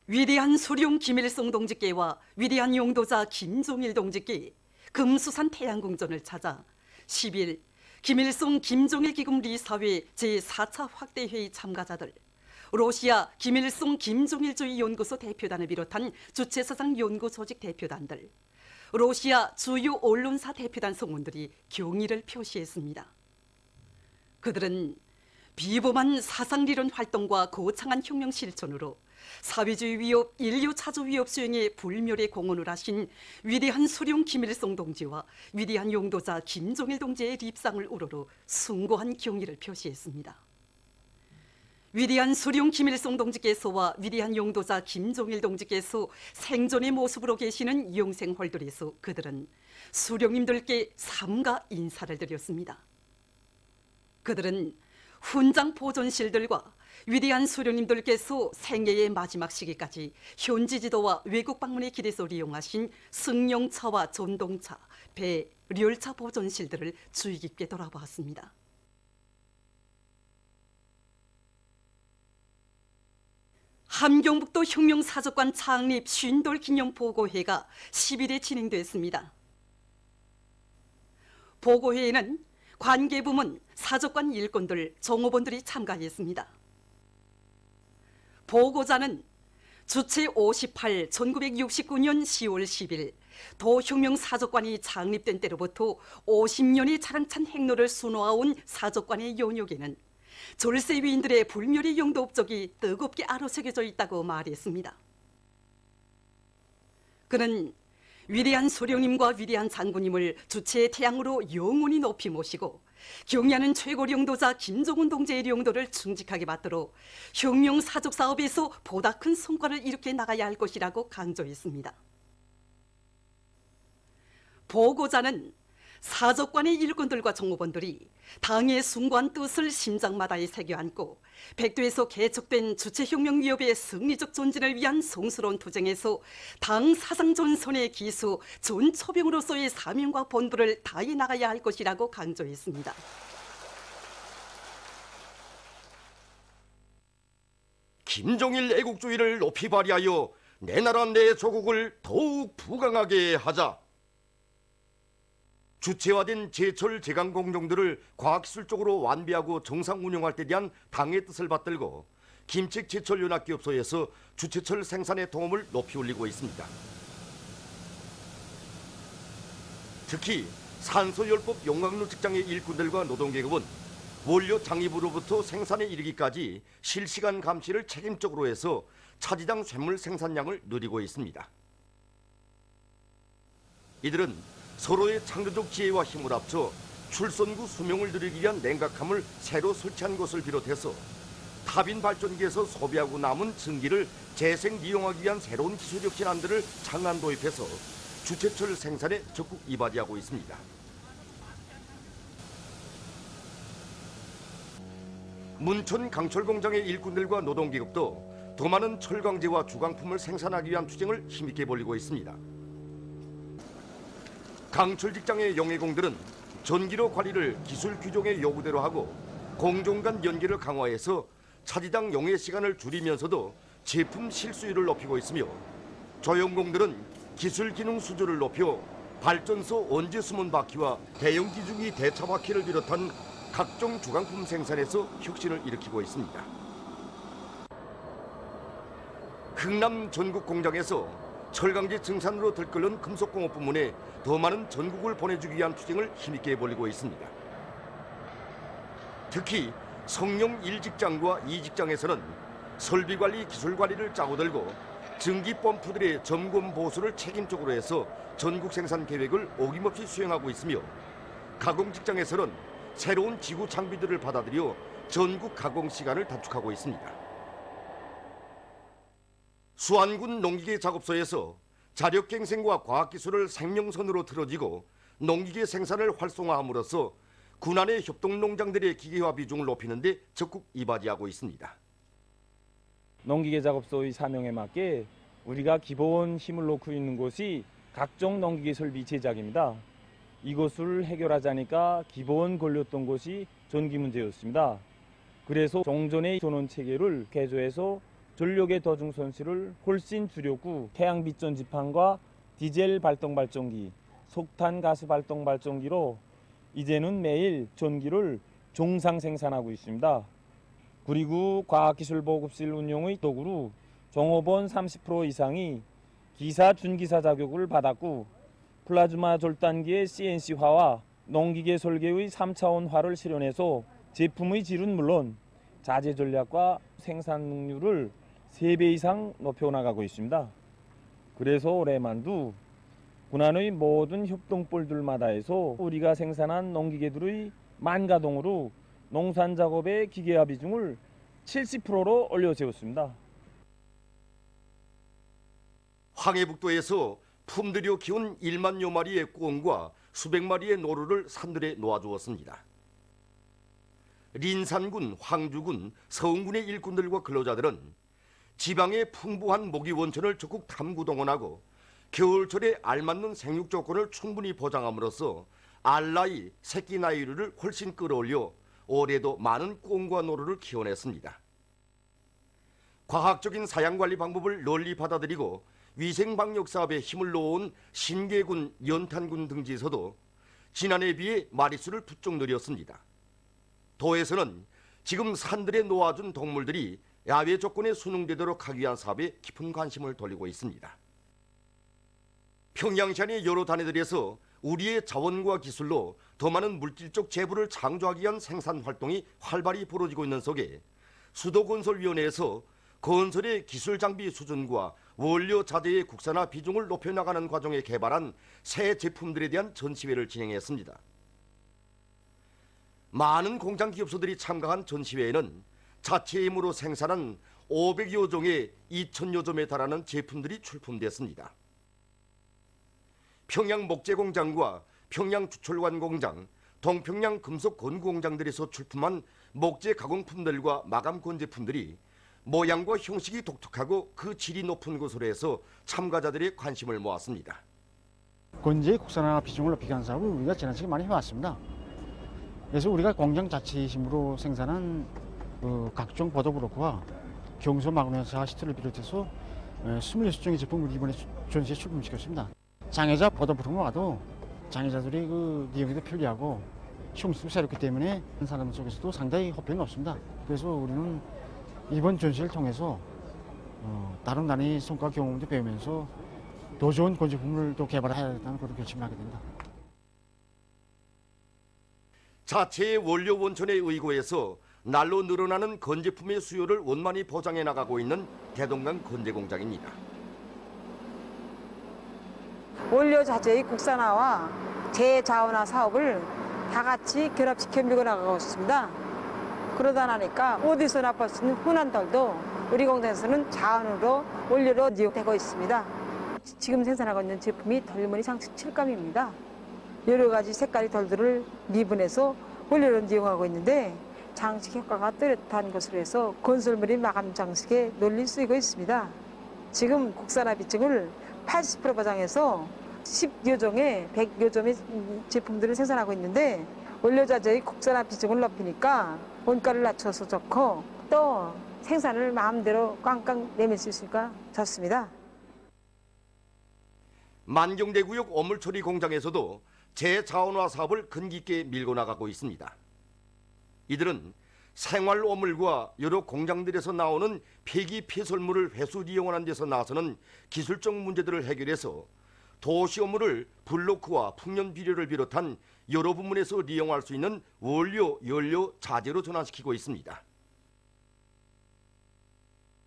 위대한 수룡 김일성 동지께와 위대한 용도자 김종일 동지께 금수산 태양궁전을 찾아 10일 김일성 김종일 기금 리사회 제4차 확대회의 참가자들, 러시아 김일성 김종일주의 연구소 대표단을 비롯한 주최사상 연구 조직 대표단들, 러시아 주요 언론사 대표단 성원들이 경의를 표시했습니다. 그들은 비범한 사상리론 활동과 거창한 혁명 실천으로 사회주의 위협, 인류 차주 위협 수행에 불멸의 공헌을 하신 위대한 수룡 김일성 동지와 위대한 용도자 김종일 동지의 립상을 우러러 숭고한 경의를 표시했습니다. 위대한 수룡 김일성 동지께서와 위대한 용도자 김종일 동지께서 생존의 모습으로 계시는 영생홀들에서 그들은 수룡님들께 삼가 인사를 드렸습니다. 그들은 훈장 보존실들과 위대한 수령님들께서 생애의 마지막 시기까지 현지 지도와 외국 방문의 길에서 이용하신 승용차와 전동차, 배, 열차 보존실들을 주의 깊게 돌아보았습니다. 함경북도 혁명사적관 창립 50돌 기념 보고회가 10일에 진행됐습니다. 보고회에는 관계부문, 사적관 일꾼들, 종업원들이 참가했습니다. 보고자는 주체 58 1969년 10월 10일 도혁명사적관이 창립된 때로부터 50년의 자랑찬 행로를 수놓아온 사적관의 연역에는 졸세 위인들의 불멸의 영도 업적이 뜨겁게 아로새겨져 있다고 말했습니다. 그는 위대한 수령님과 위대한 장군님을 주체의 태양으로 영원히 높이 모시고 경의하는 최고 용도자 김종훈 동지의 용도를 충직하게 받들어 혁명 사적 사업에서 보다 큰 성과를 이룩해 나가야 할 것이라고 강조했습니다. 보고자는 사적관의 일꾼들과 종업원들이 당의 숭고한 뜻을 심장마다에 새겨안고 백도에서 개척된 주체혁명위협의 승리적 전진을 위한 성스러운 투쟁에서 당 사상전선의 기수 전초병으로서의 사명과 본부를 다해 나가야 할 것이라고 강조했습니다. 김종일 애국주의를 높이 발휘하여 내 나라 내 조국을 더욱 부강하게 하자. 주체화된 제철 제강 공정들을 과학기술적으로 완비하고 정상 운영할 때 대한 당의 뜻을 받들고 김책 제철 연합기업소에서 주체철 생산의 도움을 높이 올리고 있습니다. 특히 산소열법 용광로 직장의 일꾼들과 노동계급은 원료 장입으로부터 생산에 이르기까지 실시간 감시를 책임적으로 해서 차지당 쇳물 생산량을 누리고 있습니다. 이들은 서로의 창조적 지혜와 힘을 합쳐 출선구 수명을 늘리기 위한 냉각함을 새로 설치한 것을 비롯해서 타빈 발전기에서 소비하고 남은 증기를 재생 이용하기 위한 새로운 기술적 신안들을 창안 도입해서 주체철 생산에 적극 이바지하고 있습니다. 문천 강철공장의 일꾼들과 노동기업도 더 많은 철강제와 주강품을 생산하기 위한 투쟁을 힘있게 벌이고 있습니다. 강철 직장의 영해공들은 전기료 관리를 기술 규정의 요구대로 하고 공정 간 연계를 강화해서 차지당 영해 시간을 줄이면서도 제품 실수율을 높이고 있으며 조영공들은 기술 기능 수준을 높여 발전소 원재 수문 바퀴와 대형 기중기 대차 바퀴를 비롯한 각종 주강품 생산에서 혁신을 일으키고 있습니다. 흥남 전국 공장에서 철강제 증산으로 들끓는 금속공업 부문에 더 많은 전국을 보내주기 위한 투쟁을 힘있게 벌이고 있습니다. 특히 성룡 1직장과 2직장에서는 설비관리, 기술관리를 짜고 들고 증기 펌프들의 점검 보수를 책임적으로 해서 전국 생산 계획을 어김없이 수행하고 있으며 가공직장에서는 새로운 지구 장비들을 받아들여 전국 가공 시간을 단축하고 있습니다. 수안군 농기계 작업소에서 자력갱생과 과학기술을 생명선으로 틀어지고 농기계 생산을 활성화함으로써 군안의 협동농장들의 기계화 비중을 높이는 데 적극 이바지하고 있습니다. 농기계 작업소의 사명에 맞게 우리가 기본 힘을 놓고 있는 곳이 각종 농기계 설비 제작입니다. 이것을 해결하자니까 기본 걸렸던 것이 전기 문제였습니다. 그래서 종전의 전원 체계를 개조해서 전력의 더중 손실을 훨씬 줄였고 태양빛 전지판과 디젤 발동발전기, 석탄 가스 발동발전기로 이제는 매일 전기를 정상 생산하고 있습니다. 그리고 과학기술보급실 운영의 덕으로 종업원 30% 이상이 기사 준기사 자격을 받았고 플라즈마 절단기의 CNC화와 농기계 설계의 3차원화를 실현해서 제품의 질은 물론 자재 전략과 생산 능률을 3배 이상 높여나가고 있습니다. 그래서 올해만도 군안의 모든 협동벌들마다 해서 우리가 생산한 농기계들의 만가동으로 농산작업의 기계화 비중을 70%로 올려세웠습니다. 황해북도에서 품들여 키운 1만여 마리의 꿩과 수백 마리의 노루를 산들에 놓아주었습니다. 린산군, 황주군, 서운군의 일꾼들과 근로자들은 지방의 풍부한 모기 원천을 적극 탐구 동원하고 겨울철에 알맞는 생육 조건을 충분히 보장함으로써 알나이, 새끼 나이를 훨씬 끌어올려 올해도 많은 꿩과 노루를 키워냈습니다. 과학적인 사양관리 방법을 널리 받아들이고 위생방역 사업에 힘을 놓은 신계군, 연탄군 등지에서도 지난해에 비해 마리수를 부쩍 늘렸습니다. 도에서는 지금 산들에 놓아준 동물들이 야외 조건에 순응되도록 하기 위한 사업에 깊은 관심을 돌리고 있습니다. 평양시안의 여러 단위들에서 우리의 자원과 기술로 더 많은 물질적 재부를 창조하기 위한 생산 활동이 활발히 벌어지고 있는 속에 수도건설위원회에서 건설의 기술 장비 수준과 원료 자재의 국산화 비중을 높여나가는 과정에 개발한 새 제품들에 대한 전시회를 진행했습니다. 많은 공장 기업소들이 참가한 전시회에는 자체 힘으로 생산한 500여 종의 2000여 점에 달하는 제품들이 출품됐습니다. 평양 목재공장과 평양 주철관 공장, 동평양 금속 건구 공장들에서 출품한 목재 가공품들과 마감 건제품들이 모양과 형식이 독특하고 그 질이 높은 것으로 해서 참가자들의 관심을 모았습니다. 건재의 국산화 비중을 높이기 위한 사업을 우리가 지나치게 많이 해왔습니다. 그래서 우리가 공장 자체 힘으로 생산한 각종 버더브로크와 경소 마그네사 시트를 비롯해서 26종의 제품을 이번에 전시에 출품시켰습니다. 장애자 버더브로크만 와도 장애자들이 이용에도 편리하고 흉습이 새롭기 때문에 사람 속에서도 상당히 호평이 높습니다. 그래서 우리는 이번 전시를 통해서 다른 나라의 성과 경험도 배우면서 더 좋은 건제품을 또 개발해야겠다는 그런 결심을 하게 됩니다. 자체의 원료 원천에 의거해서 날로 늘어나는 건제품의 수요를 원만히 보장해 나가고 있는 대동강 건제공장입니다. 원료 자재의 국산화와 재자원화 사업을 다 같이 결합시켜 밀고 나가고 있습니다. 그러다 나니까 어디서나 볼 수 있는 흔한 돌도 우리 공장에서는 자원으로 원료로 이용되고 있습니다. 지금 생산하고 있는 제품이 덜무늬 장식 칠감입니다. 여러 가지 색깔의 돌들을 미분해서 원료로 이용하고 있는데 장식 효과가 뚜렷한 것으로 해서 건설물의 마감 장식에 널리 쓰이고 있습니다. 지금 국산화 비중을 80% 보장해서 10여 종의 100여 점의 제품들을 생산하고 있는데 원료자재의 국산화 비중을 높이니까 원가를 낮춰서 좋고 또 생산을 마음대로 꽝꽝 내밀 수 있으니까 좋습니다. 만경대구역 어물처리 공장에서도 재자원화 사업을 근기 있게 밀고 나가고 있습니다. 이들은 생활 어물과 여러 공장들에서 나오는 폐기 폐설물을 회수 이용하는 데서 나서는 기술적 문제들을 해결해서 도시 어물을 블로크와 풍년 비료를 비롯한 여러 부문에서 이용할 수 있는 원료, 연료, 자재로 전환시키고 있습니다.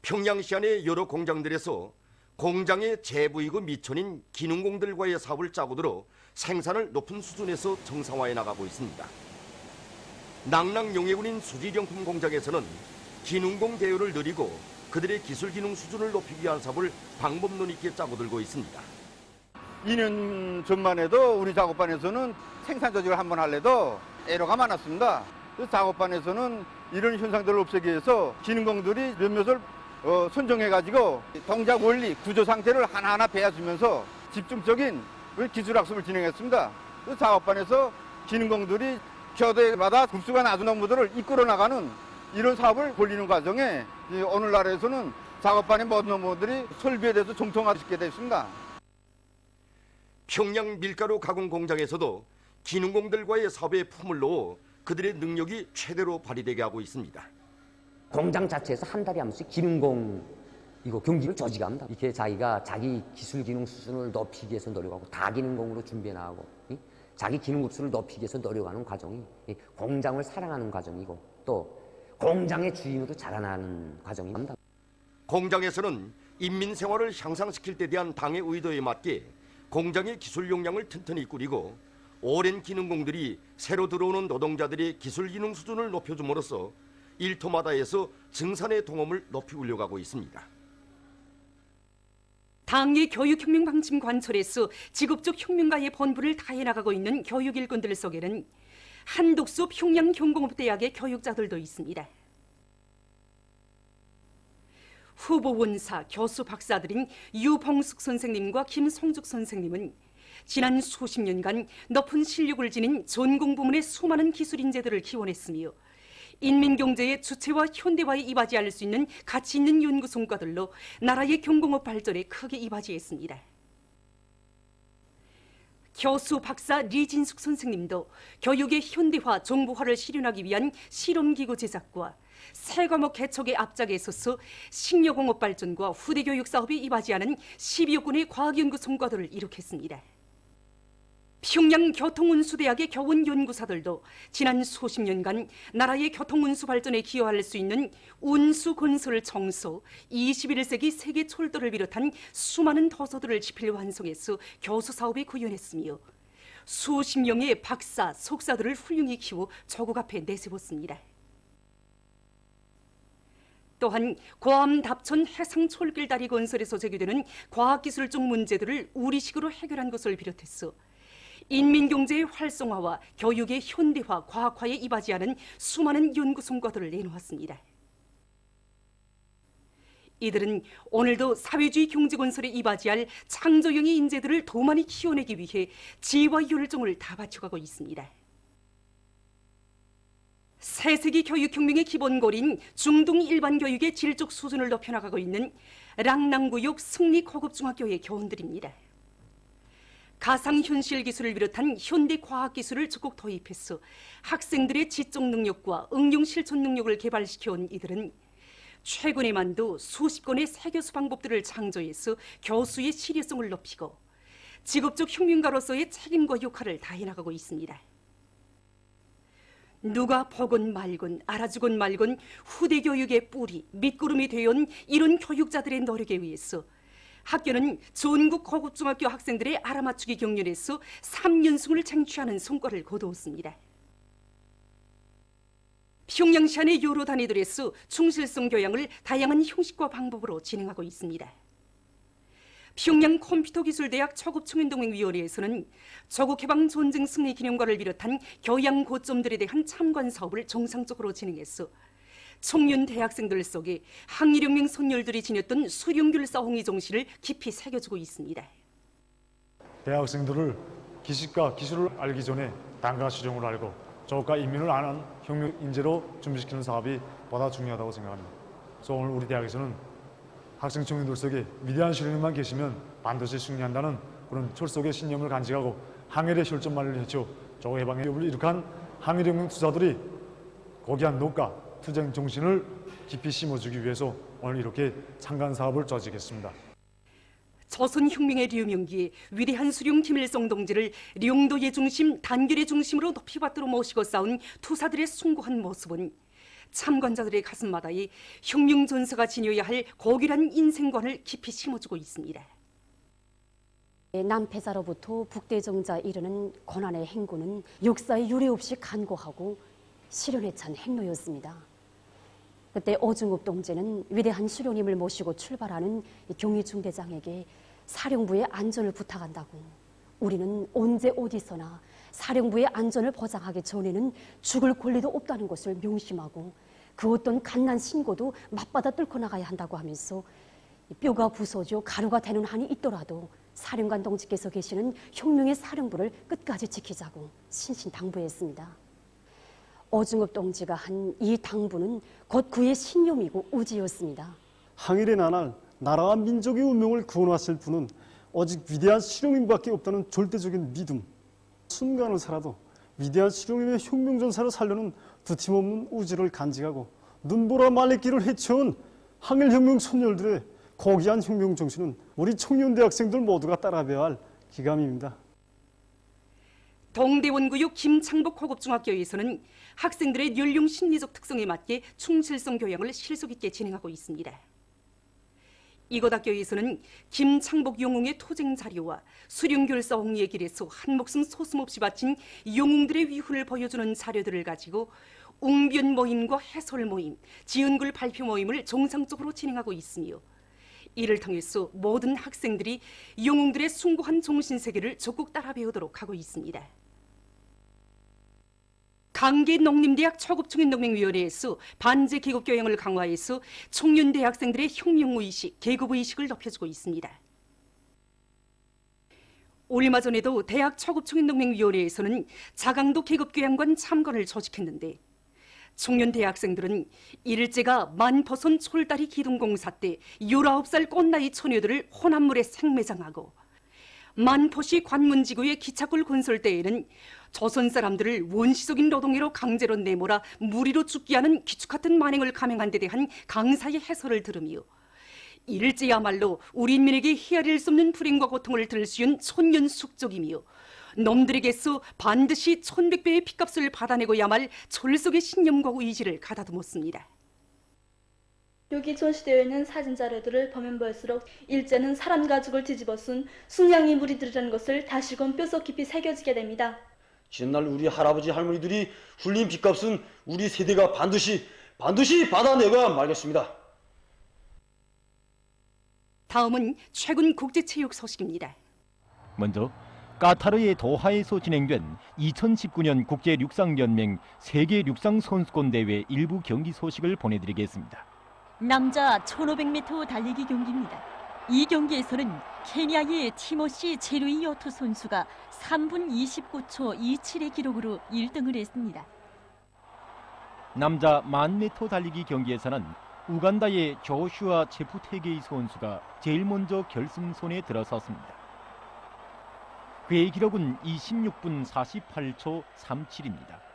평양시안의 여러 공장들에서 공장의 재부이고 미천인 기능공들과의 사업을 짜고 들어 생산을 높은 수준에서 정상화해 나가고 있습니다. 낭랑 용해군인 수지령품 공장에서는 기능공 대우를 늘리고 그들의 기술 기능 수준을 높이기 위한 사업을 방법론 있게 짜고 들고 있습니다. 2년 전만 해도 우리 작업반에서는 생산 조직을 한번 할래도 애로가 많았습니다. 그래서 작업반에서는 이런 현상들을 없애기 위해서 기능공들이 몇몇을 선정해가지고 동작 원리, 구조 상태를 하나하나 배워주면서 집중적인 기술 학습을 진행했습니다. 그래서 작업반에서 기능공들이 교대마다 급수가 낮은 업무들을 이끌어 나가는 이런 사업을 벌리는 과정에 오늘날에서는 작업반의 모든 업무들이 설비에 대해서 종통하게 되어 있습니다. 평양 밀가루 가공 공장에서도 기능공들과의 사업에 품을 넣어 그들의 능력이 최대로 발휘되게 하고 있습니다. 공장 자체에서 한 달에 한 번씩 기능공 이거 경기를 조직합니다. 이렇게 자기가 자기 기술 기능 수준을 높이기 위해서 노력하고 다기능공으로 준비해 나가고 자기 기능 급수를 높이기 위해서 노력하는 과정이 공장을 사랑하는 과정이고 또 공장의 주인으로 자라나는 과정입니다. 공장에서는 인민 생활을 향상시킬 데 대한 당의 의도에 맞게 공장의 기술 역량을 튼튼히 꾸리고 오랜 기능공들이 새로 들어오는 노동자들의 기술 기능 수준을 높여줌으로써 일터마다에서 증산의 동험을 높이 올려가고 있습니다. 당의 교육혁명 방침 관철에서 직업적 혁명가의 본분을 다해 나가고 있는 교육 일꾼들 속에는 한독수 평양경공업대학의 교육자들도 있습니다. 후보 원사, 교수 박사들인 유봉숙 선생님과 김송죽 선생님은 지난 수십 년간 높은 실력을 지닌 전공 부문의 수많은 기술 인재들을 기원했으며 인민경제의 주체와 현대화에 이바지할 수 있는 가치 있는 연구 성과들로 나라의 경공업 발전에 크게 이바지했습니다. 교수 박사 리진숙 선생님도 교육의 현대화, 정보화를 실현하기 위한 실험기구 제작과 새 과목 개척의 앞장에 서서 식료공업 발전과 후대교육 사업에 이바지하는 10여 건의 과학연구 성과들을 이룩했습니다. 평양교통운수대학의 교원연구사들도 지난 수십 년간 나라의 교통운수 발전에 기여할 수 있는 운수건설 청소, 21세기 세계 철도를 비롯한 수많은 도서들을 집필 완성해서 교수 사업에 구현했으며 수십 명의 박사, 석사들을 훌륭히 키워 조국 앞에 내세웠습니다. 또한 고암 답천 해상 철길다리 건설에서 제기되는 과학기술적 문제들을 우리식으로 해결한 것을 비롯해서 인민경제의 활성화와 교육의 현대화, 과학화에 이바지하는 수많은 연구 성과들을 내놓았습니다. 이들은 오늘도 사회주의 경제건설에 이바지할 창조형의 인재들을 더 많이 키워내기 위해 지혜와 열정을 다 바쳐가고 있습니다. 새세기 교육혁명의 기본골인 중등 일반 교육의 질적 수준을 높여나가고 있는 랑낭구역 승리고급중학교의 교원들입니다. 가상현실 기술을 비롯한 현대 과학기술을 적극 도입해서 학생들의 지적 능력과 응용 실천 능력을 개발시켜온 이들은 최근에만도 수십 건의 새 교수 방법들을 창조해서 교수의 실효성을 높이고 직업적 혁명가로서의 책임과 역할을 다해나가고 있습니다. 누가 보건 말건 알아주건 말건 후대 교육의 뿌리, 밑구름이 되어온 이런 교육자들의 노력에 의해서 학교는 전국 고급중학교 학생들의 알아맞추기 경연에서 3연승을 쟁취하는 성과를 거두었습니다. 평양시 안의 여러 단위들에서 충실성 교양을 다양한 형식과 방법으로 진행하고 있습니다. 평양 컴퓨터기술대학 초급청년동맹위원회에서는 조국해방 전쟁 승리 기념관을 비롯한 교양 고점들에 대한 참관 사업을 정상적으로 진행해서 청년 대학생들 속에 항일혁명 선열들이 지녔던 수령귤 싸홍이 정신을 깊이 새겨주고 있습니다. 대학생들을 기식과 기술을 알기 전에 당과 실용을 알고 조국과 인민을 아는 혁명 인재로 준비시키는 사업이 보다 중요하다고 생각합니다. 그래서 오늘 우리 대학에서는 학생 청년들 속에 위대한 실력만 계시면 반드시 승리한다는 그런 철석의 신념을 간직하고 항일의 혈전만을 헤쳐 조국 해방의 협을 이룩한 항일혁명 투사들이 고귀한 녹과 투쟁 정신을 깊이 심어주기 위해서 오늘 이렇게 창간 사업을 조직했습니다. 조선혁명의 류명기에 위대한 수령 김일성 동지를 령도의 중심, 단결의 중심으로 높이 받들어 모시고 싸운 투사들의 숭고한 모습은 참관자들의 가슴마다에 혁명 전사가 지녀야 할 고귀한 인생관을 깊이 심어주고 있습니다. 남패자로부터 북대정자 이르는 고난의 행군은 역사의 유례 없이 간고하고 실현에 찬 행로였습니다. 그때 오중업 동지는 위대한 수령님을 모시고 출발하는 경위중대장에게 사령부의 안전을 부탁한다고. 우리는 언제 어디서나 사령부의 안전을 보장하기 전에는 죽을 권리도 없다는 것을 명심하고 그 어떤 갓난 신고도 맞받아 뚫고 나가야 한다고 하면서 뼈가 부서져 가루가 되는 한이 있더라도 사령관 동지께서 계시는 혁명의 사령부를 끝까지 지키자고 신신당부했습니다. 오중업 동지가 한 이 당부는 곧 그의 신념이고 의지였습니다. 항일의 나날 나라와 민족의 운명을 구원하실 분은 오직 위대한 실용인밖에 없다는 절대적인 믿음. 순간을 살아도 위대한 실용인의 혁명전사를 살려는 두팀없는 의지를 간직하고 눈보라 말리기를 헤쳐온 항일혁명 선열들의 고귀한 혁명 정신은 우리 청년 대학생들 모두가 따라배워야 할 기감입니다. 동대원구역 김창복 고급중학교에서는 학생들의 연령 심리적 특성에 맞게 충실성 교양을 실속 있게 진행하고 있습니다. 이곳 학교에서는 김창복 영웅의 토쟁 자료와 수령결사 옹리의 길에서 한 목숨 소슴없이 바친 영웅들의 위훈을 보여주는 자료들을 가지고 웅변 모임과 해설 모임, 지은글 발표 모임을 정상적으로 진행하고 있으며 이를 통해서 모든 학생들이 영웅들의 숭고한 정신세계를 적극 따라 배우도록 하고 있습니다. 강계농림대학 초급청년동맹위원회에서 반제 계급교양을 강화해서 청년대학생들의 혁명의식, 계급의식을 높여주고 있습니다. 얼마 전에도 대학 초급청년동맹위원회에서는 자강도 계급교양관 참관을 조직했는데 청년대학생들은 일제가 만포선 촐다리 기둥공사 때 19살 꽃나이 처녀들을 혼합물에 생매장하고 만포시 관문지구의 기차굴 건설 때에는 조선 사람들을 원시적인 노동으로 강제로 내몰아 무리로 죽게 하는 기축 같은 만행을 감행한 데 대한 강사의 해설을 들으며 일제야말로 우리 인민에게 헤아릴 수 없는 불행과 고통을 들을 수 있는 천년숙적이며 놈들에게서 반드시 1100배의 핏값을 받아내고야말 철석의 신념과 의지를 가다듬었습니다. 여기 전시되어 있는 사진 자료들을 보면 볼수록 일제는 사람 가죽을 뒤집어 쓴 숭냥이 무리들이라는 것을 다시금 뼛속 깊이 새겨지게 됩니다. 지난날 우리 할아버지 할머니들이 hul린 빚값은 우리 세대가 반드시 받아내가 말겠습니다. 다음은 최근 국제체육 소식입니다. 먼저 카타르의 도하에서 진행된 2019년 국제육상연맹 세계육상선수권대회 일부 경기 소식을 보내드리겠습니다. 남자 1500m 달리기 경기입니다. 이 경기에서는 케냐의 티모시 체루이 요토 선수가 3분 29초 27의 기록으로 1등을 했습니다. 남자 1000m 달리기 경기에서는 우간다의 조슈아 체프테게이 선수가 제일 먼저 결승선에 들어섰습니다. 그의 기록은 26분 48초 37입니다.